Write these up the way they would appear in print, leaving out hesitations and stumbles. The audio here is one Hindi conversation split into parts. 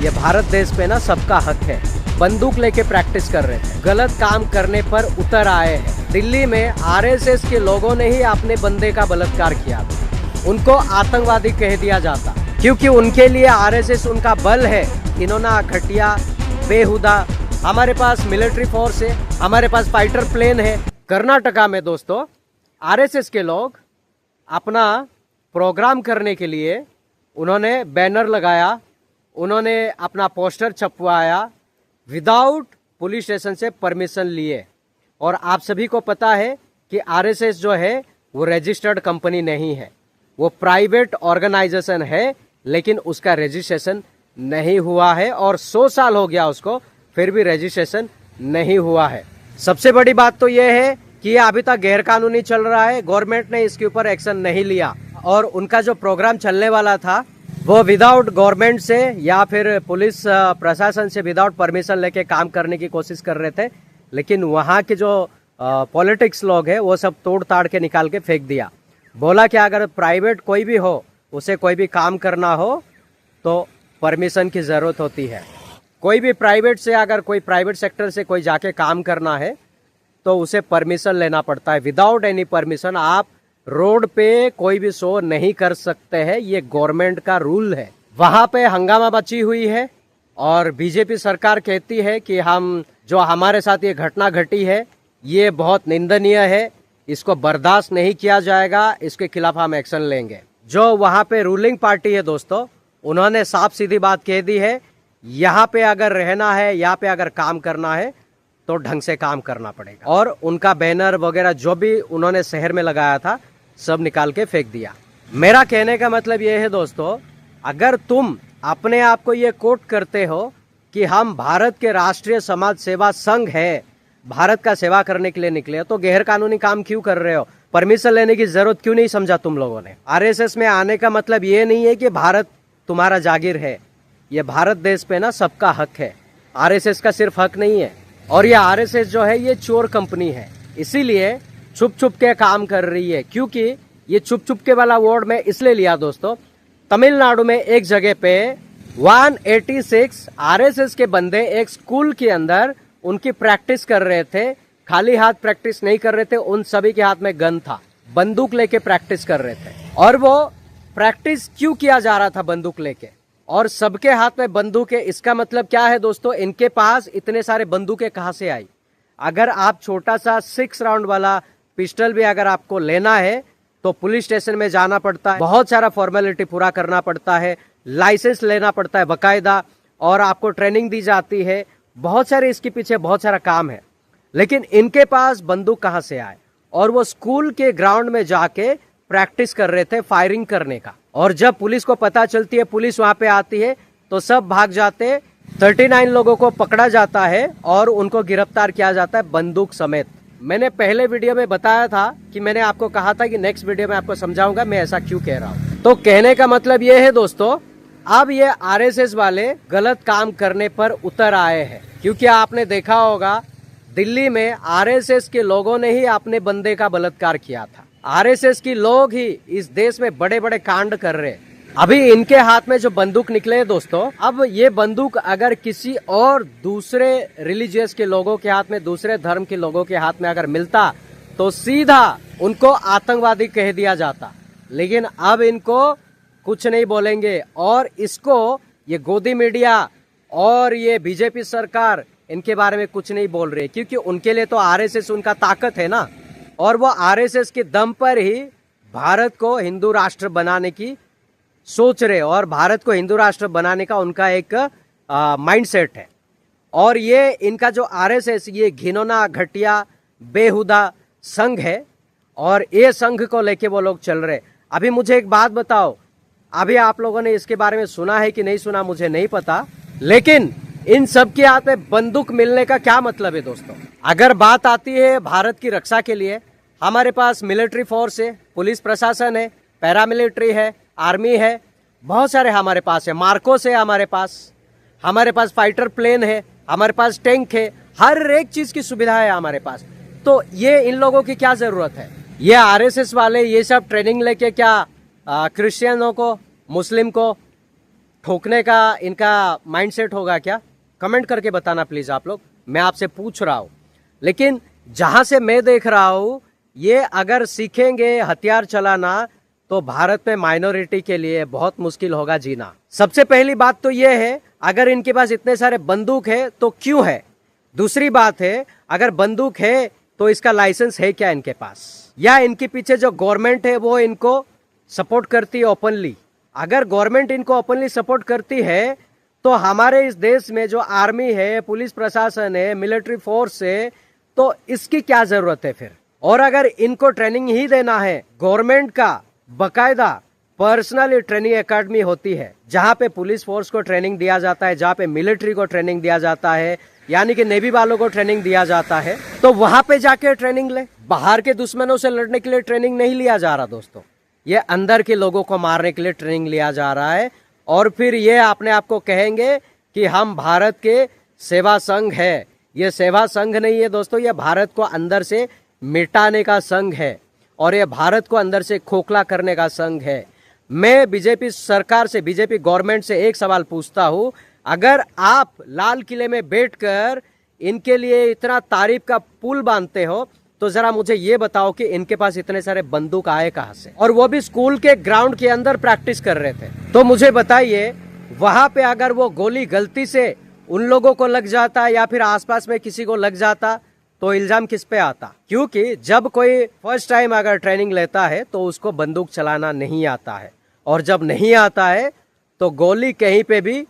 ये भारत देश पे ना सबका हक है। बंदूक लेके प्रैक्टिस कर रहे थे, गलत काम करने पर उतर आए हैं। दिल्ली में आरएसएस के लोगों ने ही अपने बंदे का बलात्कार किया, उनको आतंकवादी कह दिया जाता, क्योंकि उनके लिए आरएसएस उनका बल है। इन्होंने घटिया बेहुदा, हमारे पास मिलिट्री फोर्स है, हमारे पास फाइटर प्लेन है। कर्नाटका में दोस्तों आरएसएस के लोग अपना प्रोग्राम करने के लिए उन्होंने बैनर लगाया, उन्होंने अपना पोस्टर छपवाया विदाउट पुलिस स्टेशन से परमिशन लिए। और आप सभी को पता है कि आरएसएस जो है वो रजिस्टर्ड कंपनी नहीं है, वो प्राइवेट ऑर्गेनाइजेशन है, लेकिन उसका रजिस्ट्रेशन नहीं हुआ है और 100 साल हो गया उसको, फिर भी रजिस्ट्रेशन नहीं हुआ है। सबसे बड़ी बात तो यह है कि ये अभी तक गैर कानूनी चल रहा है, गवर्नमेंट ने इसके ऊपर एक्शन नहीं लिया। और उनका जो प्रोग्राम चलने वाला था वो विदाउट गवर्नमेंट से या फिर पुलिस प्रशासन से विदाउट परमिशन लेके काम करने की कोशिश कर रहे थे, लेकिन वहाँ के जो पॉलिटिक्स लोग हैं वो सब तोड़ ताड़ के निकाल के फेंक दिया। बोला कि अगर प्राइवेट कोई भी हो, उसे कोई भी काम करना हो तो परमिशन की ज़रूरत होती है। कोई भी प्राइवेट से, अगर कोई प्राइवेट सेक्टर से कोई जाके काम करना है तो उसे परमिशन लेना पड़ता है। विदाउट एनी परमिशन आप रोड पे कोई भी शो नहीं कर सकते हैं, ये गवर्नमेंट का रूल है। वहां पे हंगामा मची हुई है और बीजेपी सरकार कहती है कि हम जो हमारे साथ ये घटना घटी है ये बहुत निंदनीय है, इसको बर्दाश्त नहीं किया जाएगा, इसके खिलाफ हम एक्शन लेंगे। जो वहां पे रूलिंग पार्टी है दोस्तों, उन्होंने साफ सीधी बात कह दी है, यहाँ पे अगर रहना है, यहाँ पे अगर काम करना है तो ढंग से काम करना पड़ेगा। और उनका बैनर वगैरह जो भी उन्होंने शहर में लगाया था सब निकाल के फेंक दिया। मेरा कहने का मतलब ये है दोस्तों, अगर तुम अपने आप को ये कोट करते हो कि हम भारत के राष्ट्रीय समाज सेवा संघ है, भारत का सेवा करने के लिए निकले, तो गैर कानूनी काम क्यों कर रहे हो? परमिशन लेने की जरूरत क्यों नहीं समझा तुम लोगों ने? आरएसएस में आने का मतलब ये नहीं है कि भारत तुम्हारा जागीर है, ये भारत देश पे ना सबका हक है। आरएसएस का सिर्फ हक नहीं है। और ये आरएसएस जो है ये चोर कंपनी है, इसीलिए छुप छुप के काम कर रही है। क्योंकि ये छुप छुप के वाला वर्ड में इसलिए लिया दोस्तों, तमिलनाडु में एक जगह पे 186 आरएसएस के बंदे एक स्कूल के अंदर उनकी प्रैक्टिस कर रहे थे। खाली हाथ प्रैक्टिस नहीं कर रहे थे, उन सभी के हाथ में गन था, बंदूक लेके प्रैक्टिस कर रहे थे। और वो प्रैक्टिस क्यों किया जा रहा था बंदूक लेके, और सबके हाथ में बंदूक है? इसका मतलब क्या है दोस्तों, इनके पास इतने सारे बंदूकें कहां से आई? अगर आप छोटा सा 6 राउंड वाला पिस्टल भी अगर आपको लेना है तो पुलिस स्टेशन में जाना पड़ता है, बहुत सारा फॉर्मेलिटी पूरा करना पड़ता है, लाइसेंस लेना पड़ता है बकायदा, और आपको ट्रेनिंग दी जाती है। बहुत सारे इसके पीछे बहुत सारा काम है। लेकिन इनके पास बंदूक कहां से आए? और वो स्कूल के ग्राउंड में जाके प्रैक्टिस कर रहे थे फायरिंग करने का। और जब पुलिस को पता चलती है, पुलिस वहां पे आती है, तो सब भाग जाते। 39 लोगों को पकड़ा जाता है और उनको गिरफ्तार किया जाता है बंदूक समेत। मैंने पहले वीडियो में बताया था कि मैंने आपको कहा था कि नेक्स्ट वीडियो में आपको समझाऊंगा मैं ऐसा क्यों कह रहा हूँ। तो कहने का मतलब ये है दोस्तों, अब ये आरएसएस वाले गलत काम करने पर उतर आए हैं। क्योंकि आपने देखा होगा दिल्ली में आरएसएस के लोगों ने ही अपने बंदे का बलात्कार किया था। आरएसएस की लोग ही इस देश में बड़े बड़े कांड कर रहे हैं। अभी इनके हाथ में जो बंदूक निकले हैं दोस्तों, अब ये बंदूक अगर किसी और दूसरे रिलीजियस के लोगों के हाथ में, दूसरे धर्म के लोगों के हाथ में अगर मिलता तो सीधा उनको आतंकवादी कह दिया जाता। लेकिन अब इनको कुछ नहीं बोलेंगे। और इसको ये गोदी मीडिया और ये बीजेपी सरकार इनके बारे में कुछ नहीं बोल रही, क्योंकि उनके लिए तो आरएसएस उनका ताकत है ना। और वो आरएसएस के दम पर ही भारत को हिंदू राष्ट्र बनाने की सोच रहे, और भारत को हिंदू राष्ट्र बनाने का उनका एक माइंडसेट है। और ये इनका जो आरएसएस ये घिनौना घटिया बेहुदा संघ है, और ये संघ को लेके वो लोग चल रहे। अभी मुझे एक बात बताओ, अभी आप लोगों ने इसके बारे में सुना है कि नहीं सुना मुझे नहीं पता, लेकिन इन सब के हाथ में बंदूक मिलने का क्या मतलब है दोस्तों? अगर बात आती है भारत की रक्षा के लिए, हमारे पास मिलिट्री फोर्स है, पुलिस प्रशासन है, पैरामिलिट्री है, आर्मी है, बहुत सारे हमारे पास है, मार्कोस है हमारे पास फाइटर प्लेन है, हमारे पास टैंक है, हर एक चीज की सुविधा है हमारे पास। तो ये इन लोगों की क्या जरूरत है? ये आरएसएस वाले ये सब ट्रेनिंग लेके क्या क्रिश्चियनों को, मुस्लिम को ठोकने का इनका माइंडसेट होगा क्या? कमेंट करके बताना प्लीज आप लोग, मैं आपसे पूछ रहा हूं। लेकिन जहां से मैं देख रहा हूं, ये अगर सीखेंगे हथियार चलाना तो भारत में माइनॉरिटी के लिए बहुत मुश्किल होगा जीना। सबसे पहली बात तो ये है, अगर इनके पास इतने सारे बंदूक है तो क्यों है? दूसरी बात है, अगर बंदूक है तो इसका लाइसेंस है क्या इनके पास, या इनके पीछे जो गवर्नमेंट है वो इनको सपोर्ट करती है ओपनली? अगर गवर्नमेंट इनको ओपनली सपोर्ट करती है तो हमारे इस देश में जो आर्मी है, पुलिस प्रशासन है, मिलिट्री फोर्स है, तो इसकी क्या जरूरत है फिर? और अगर इनको ट्रेनिंग ही देना है, गवर्नमेंट का बकायदा पर्सनल ट्रेनिंग एकेडमी होती है जहां पे पुलिस फोर्स को ट्रेनिंग दिया जाता है, जहां पे मिलिट्री को ट्रेनिंग दिया जाता है, यानी कि नेवी वालों को ट्रेनिंग दिया जाता है, तो वहां पे जाके ट्रेनिंग ले। बाहर के दुश्मनों से लड़ने के लिए ट्रेनिंग नहीं लिया जा रहा दोस्तों, ये अंदर के लोगों को मारने के लिए ट्रेनिंग लिया जा रहा है। और फिर ये अपने आप को कहेंगे कि हम भारत के सेवा संघ है। ये सेवा संघ नहीं है दोस्तों, ये भारत को अंदर से मिटाने का संघ है और ये भारत को अंदर से खोखला करने का संघ है। मैं बीजेपी सरकार से, बीजेपी गवर्नमेंट से एक सवाल पूछता हूं, अगर आप लाल किले में बैठकर इनके लिए इतना तारीफ का पुल बांधते हो तो जरा मुझे ये बताओ कि इनके पास इतने सारे बंदूक आए कहां से, और वो भी स्कूल के ग्राउंड के अंदर प्रैक्टिस कर रहे थे। तो मुझे बताइए, वहां पे अगर वो गोली गलती से उन लोगों को लग जाता या फिर आसपास में किसी को लग जाता तो इल्जाम किस पे आता? क्योंकि जब कोई फर्स्ट टाइम अगर ट्रेनिंग लेता है तो उसको बंदूक चलाना नहीं आता है, और जब नहीं आता है तो गोली कहीं पे भी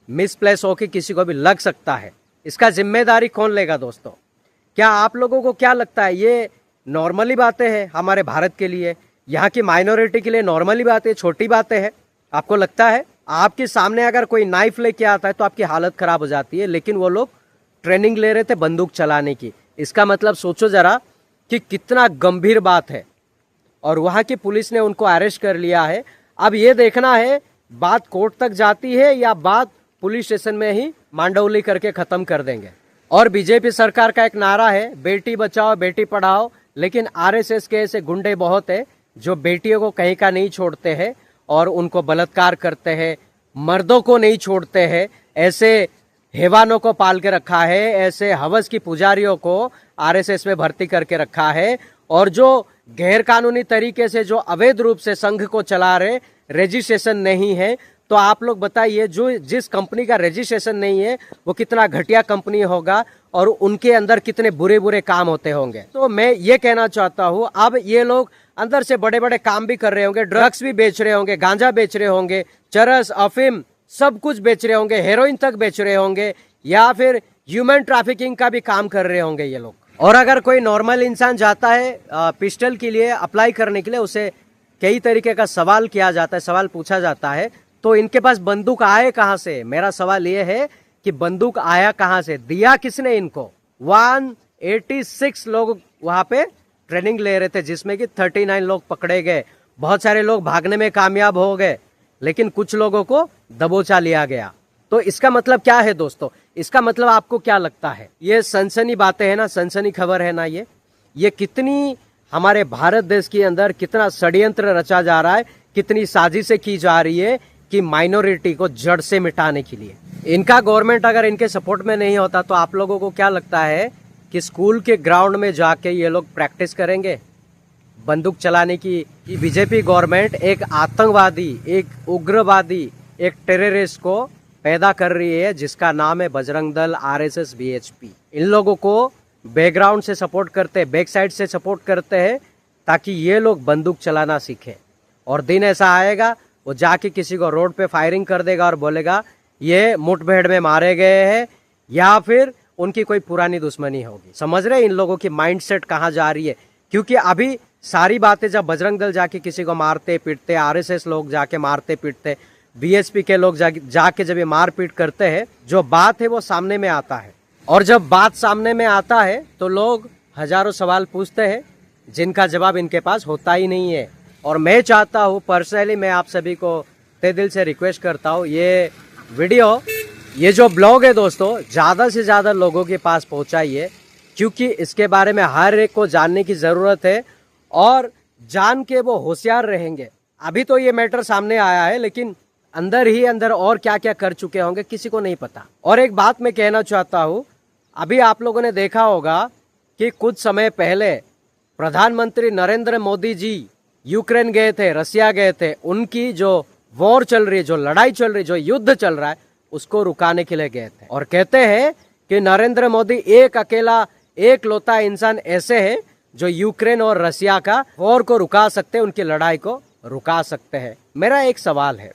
मिसप्लेस होकर किसी को भी लग सकता है। इसका जिम्मेदारी कौन लेगा दोस्तों? क्या आप लोगों को क्या लगता है ये नॉर्मली बातें हैं हमारे भारत के लिए, यहाँ की माइनॉरिटी के लिए नॉर्मली बातें, छोटी बातें हैं? आपको लगता है आपके सामने अगर कोई नाइफ लेके आता है तो आपकी हालत खराब हो जाती है, लेकिन वो लोग ट्रेनिंग ले रहे थे बंदूक चलाने की। इसका मतलब सोचो जरा कि कितना गंभीर बात है। और वहां की पुलिस ने उनको अरेस्ट कर लिया है। अब ये देखना है बात कोर्ट तक जाती है या बात पुलिस स्टेशन में ही मांडौली करके खत्म कर देंगे। और बीजेपी सरकार का एक नारा है, बेटी बचाओ बेटी पढ़ाओ, लेकिन आरएसएस के ऐसे गुंडे बहुत है जो बेटियों को कहीं का नहीं छोड़ते हैं और उनको बलात्कार करते हैं, मर्दों को नहीं छोड़ते हैं। ऐसे हैवानों को पाल के रखा है, ऐसे हवस की पुजारियों को आरएसएस में भर्ती करके रखा है, और जो गैर कानूनी तरीके से, जो अवैध रूप से संघ को चला रहे, रजिस्ट्रेशन नहीं है। तो आप लोग बताइए, जो जिस कंपनी का रजिस्ट्रेशन नहीं है वो कितना घटिया कंपनी होगा और उनके अंदर कितने बुरे बुरे काम होते होंगे। तो मैं ये कहना चाहता हूँ, अब ये लोग अंदर से बड़े बड़े काम भी कर रहे होंगे, ड्रग्स भी बेच रहे होंगे, गांजा बेच रहे होंगे, चरस, अफीम सब कुछ बेच रहे होंगे, हेरोइन तक बेच रहे होंगे, या फिर ह्यूमन ट्रैफिकिंग का भी काम कर रहे होंगे ये लोग। और अगर कोई नॉर्मल इंसान जाता है पिस्टल के लिए अप्लाई करने के लिए, उसे कई तरीके का सवाल किया जाता है, सवाल पूछा जाता है, तो इनके पास बंदूक आए कहां से? मेरा सवाल ये है कि बंदूक आया कहां से, दिया किसने इनको? 186 लोग वहां पे ट्रेनिंग ले रहे थे, जिसमें कि 39 लोग पकड़े गए। बहुत सारे लोग भागने में कामयाब हो गए, लेकिन कुछ लोगों को दबोचा लिया गया। तो इसका मतलब क्या है दोस्तों? इसका मतलब आपको क्या लगता है? ये सनसनी बातें है ना, सनसनी खबर है ना, ये कितनी हमारे भारत देश के अंदर कितना षड्यंत्र रचा जा रहा है, कितनी साजिशें की जा रही है कि माइनॉरिटी को जड़ से मिटाने के लिए। इनका गवर्नमेंट अगर इनके सपोर्ट में नहीं होता तो आप लोगों को क्या लगता है कि स्कूल के ग्राउंड में जाके ये लोग प्रैक्टिस करेंगे बंदूक चलाने की? बीजेपी गवर्नमेंट एक आतंकवादी, एक उग्रवादी, एक टेररिस्ट को पैदा कर रही है जिसका नाम है बजरंग दल, आरएसएस, बीएचपी। इन लोगों को बैकग्राउंड से सपोर्ट करते हैं, बैक साइड से सपोर्ट करते हैं, ताकि ये लोग बंदूक चलाना सीखें। और दिन ऐसा आएगा वो जाके किसी को रोड पे फायरिंग कर देगा और बोलेगा ये मुठभेड़ में मारे गए हैं, या फिर उनकी कोई पुरानी दुश्मनी होगी। समझ रहे इन लोगों की माइंडसेट कहाँ जा रही है? क्योंकि अभी सारी बातें जब बजरंग दल जाके किसी को मारते पीटते, आरएसएस लोग जाके मारते पीटते, बीएचपी के लोग जाके जब ये मारपीट करते हैं, जो बात है वो सामने में आता है। और जब बात सामने में आता है तो लोग हजारों सवाल पूछते हैं जिनका जवाब इनके पास होता ही नहीं है। और मैं चाहता हूँ, पर्सनली मैं आप सभी को तहे दिल से रिक्वेस्ट करता हूँ, ये वीडियो, ये जो ब्लॉग है दोस्तों, ज़्यादा से ज़्यादा लोगों के पास पहुँचाइए, क्योंकि इसके बारे में हर एक को जानने की ज़रूरत है और जान के वो होशियार रहेंगे। अभी तो ये मैटर सामने आया है, लेकिन अंदर ही अंदर और क्या क्या कर चुके होंगे किसी को नहीं पता। और एक बात मैं कहना चाहता हूँ, अभी आप लोगों ने देखा होगा कि कुछ समय पहले प्रधानमंत्री नरेंद्र मोदी जी यूक्रेन गए थे, रसिया गए थे। उनकी जो वॉर चल रही है, जो लड़ाई चल रही है, जो युद्ध चल रहा है, उसको रुकाने के लिए गए थे। और कहते हैं कि नरेंद्र मोदी एक अकेला एक लौता इंसान ऐसे है जो यूक्रेन और रसिया का वॉर को रुका सकते हैं, उनकी लड़ाई को रुका सकते हैं। मेरा एक सवाल है,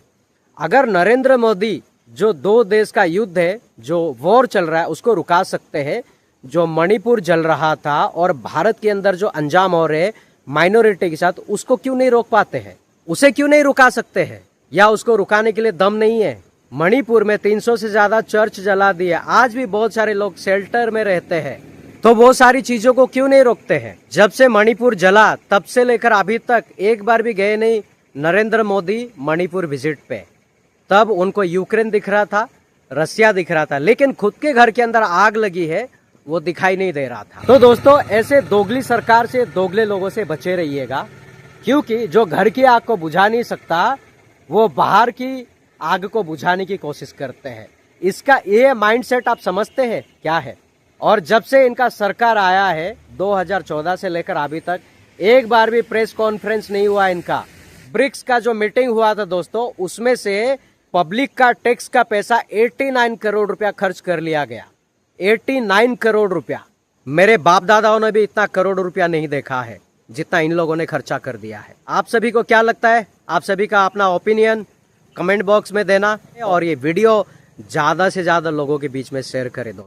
अगर नरेंद्र मोदी जो दो देश का युद्ध है, जो वॉर चल रहा है, उसको रुका सकते हैं, जो मणिपुर जल रहा था और भारत के अंदर जो अंजाम हो रहे माइनॉरिटी के साथ, उसको क्यों नहीं रोक पाते हैं? उसे क्यों नहीं रुका सकते हैं? या उसको रुकाने के लिए दम नहीं है? मणिपुर में 300 से ज्यादा चर्च जला दिए, आज भी बहुत सारे लोग शेल्टर में रहते हैं। तो वो सारी चीजों को क्यों नहीं रोकते हैं? जब से मणिपुर जला तब से लेकर अभी तक एक बार भी गए नहीं नरेंद्र मोदी मणिपुर विजिट पे। तब उनको यूक्रेन दिख रहा था, रसिया दिख रहा था, लेकिन खुद के घर के अंदर आग लगी है वो दिखाई नहीं दे रहा था। तो दोस्तों, ऐसे दोगली सरकार से, दोगले लोगों से बचे रहिएगा, क्योंकि जो घर की आग को बुझा नहीं सकता वो बाहर की आग को बुझाने की कोशिश करते हैं। इसका ये माइंडसेट आप समझते हैं क्या है? और जब से इनका सरकार आया है 2014 से लेकर अभी तक एक बार भी प्रेस कॉन्फ्रेंस नहीं हुआ इनका। ब्रिक्स का जो मीटिंग हुआ था दोस्तों, उसमें से पब्लिक का टैक्स का पैसा 89 करोड़ रुपया खर्च कर लिया गया। 89 करोड़ रुपया। मेरे बाप दादाओं ने भी इतना करोड़ रुपया नहीं देखा है जितना इन लोगों ने खर्चा कर दिया है। आप सभी को क्या लगता है? आप सभी का अपना ओपिनियन कमेंट बॉक्स में देना, और ये वीडियो ज्यादा से ज्यादा लोगों के बीच में शेयर करें दोस्तों।